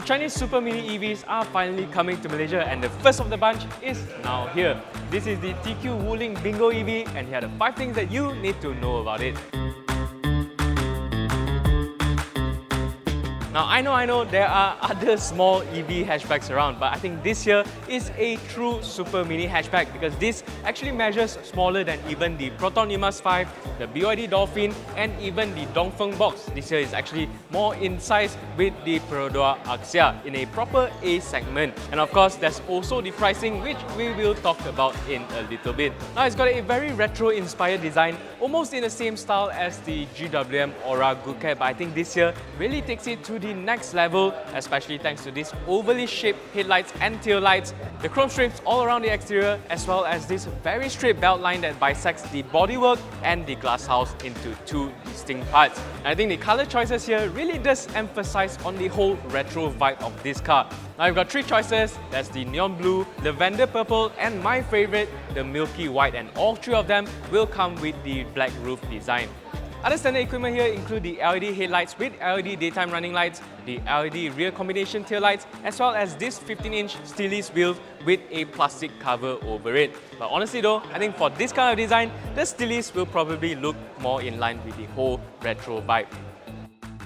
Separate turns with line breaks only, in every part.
Chinese super mini EVs are finally coming to Malaysia, and the first of the bunch is now here. This is the TQ Wuling Bingo EV, and here are the 5 things that you need to know about it. Now, I know there are other small EV hatchbacks around, but I think this here is a true super mini hatchback because this actually measures smaller than even the Proton Nimbus 5, the BYD Dolphin, and even the Dongfeng box. This here is actually more in size with the Perodua Axia in a proper A segment. And of course, there's also the pricing, which we will talk about in a little bit. Now, it's got a very retro-inspired design, almost in the same style as the GWM Aura Good Care, but I think this here really takes it to the next level, especially thanks to these overly shaped headlights and tail lights, the chrome strips all around the exterior, as well as this very straight belt line that bisects the bodywork and the glass house into 2 distinct parts. And I think the color choices here really does emphasize on the whole retro vibe of this car. Now, you've got 3 choices. That's the neon blue, lavender purple, and my favorite, the milky white, and all 3 of them will come with the black roof design. Other standard equipment here include the LED headlights with LED daytime running lights, the LED rear combination taillights, as well as this 15-inch steelless wheels with a plastic cover over it. But honestly though, I think for this kind of design, the steelless will probably look more in line with the whole retro vibe.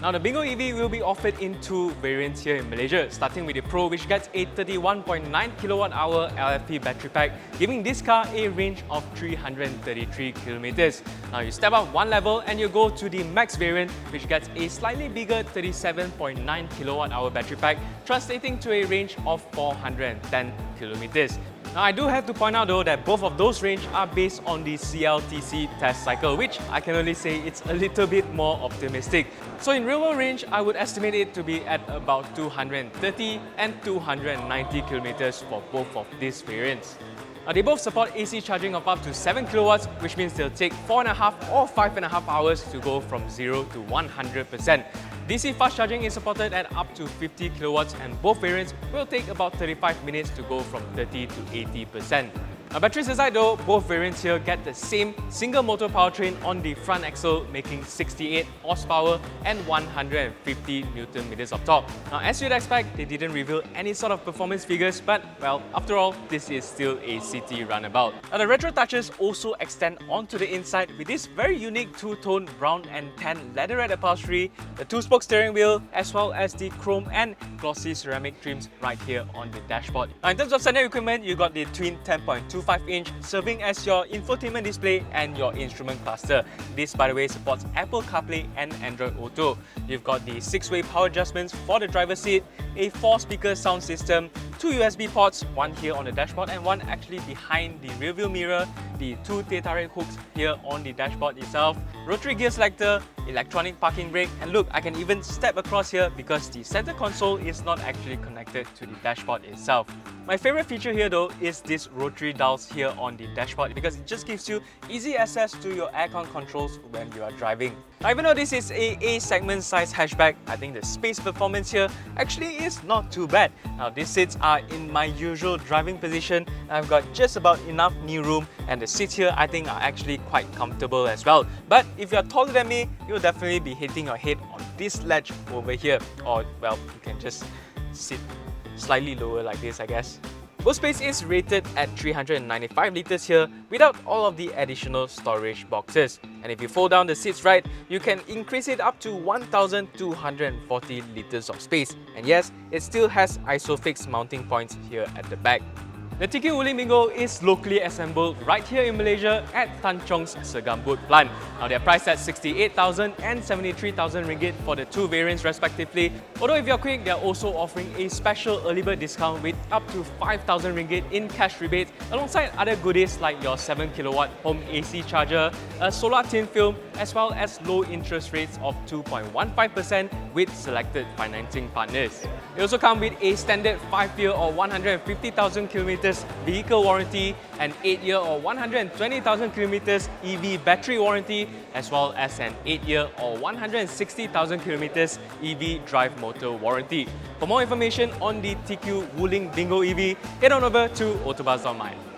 Now, the Bingo EV will be offered in 2 variants here in Malaysia, starting with the Pro, which gets a 31.9 kWh LFP battery pack, giving this car a range of 333 km. Now, you step up 1 level and you go to the Max variant, which gets a slightly bigger 37.9 kWh battery pack, translating to a range of 410 km. Now, I do have to point out though that both of those range are based on the CLTC test cycle, which I can only say it's a little bit more optimistic. So in real world range, I would estimate it to be at about 230 and 290 kilometers for both of these variants. Now, they both support AC charging of up to 7 kilowatts, which means they'll take 4.5 or 5.5 hours to go from 0 to 100%. DC fast charging is supported at up to 50 kilowatts, and both variants will take about 35 minutes to go from 30 to 80%. Now, batteries aside though, both variants here get the same single motor powertrain on the front axle, making 68 horsepower and 150 Newton meters of torque. Now, as you'd expect, they didn't reveal any sort of performance figures, but well, after all, this is still a city runabout. Now, the retro touches also extend onto the inside with this very unique 2-tone brown and tan leatherette upholstery, the 2-spoke steering wheel, as well as the chrome and glossy ceramic trims right here on the dashboard. Now, in terms of standard equipment, you got the twin 10.25-inch serving as your infotainment display and your instrument cluster. This, by the way, supports Apple CarPlay and Android Auto. You've got the 6-way power adjustments for the driver's seat, a 4-speaker sound system, 2 USB ports, 1 here on the dashboard and 1 actually behind the rearview mirror, the 2 teh tarik hooks here on the dashboard itself, rotary gear selector, electronic parking brake, and look, I can even step across here because the center console is not actually connected to the dashboard itself. My favorite feature here though is this rotary dials here on the dashboard because it just gives you easy access to your aircon controls when you are driving. Now, even though this is a A-segment size hatchback, I think the space performance here actually is not too bad. Now, these seats are in my usual driving position. I've got just about enough knee room, and the seats here I think are actually quite comfortable as well. But if you're taller than me, you'll definitely be hitting your head on this ledge over here, or well, you can just sit slightly lower like this, I guess. Boot space is rated at 395 litres here without all of the additional storage boxes. And if you fold down the seats right, you can increase it up to 1,240 litres of space. And yes, it still has ISOFIX mounting points here at the back. The TQ Wuling Bingo is locally assembled right here in Malaysia at Tanchong's Segambut plant. Now, they're priced at 68,000 and 73,000 ringgit for the 2 variants respectively. Although if you're quick, they're also offering a special early bird discount with up to 5,000 ringgit in cash rebates alongside other goodies like your 7 kilowatt home AC charger, a solar thin film, as well as low interest rates of 2.15% with selected financing partners. They also come with a standard 5-year or 150,000 kilometers vehicle warranty, an 8-year or 120,000 kilometers EV battery warranty, as well as an 8-year or 160,000 kilometers EV drive motor warranty. For more information on the TQ Wuling Bingo EV, head on over to AutoBuzz.my.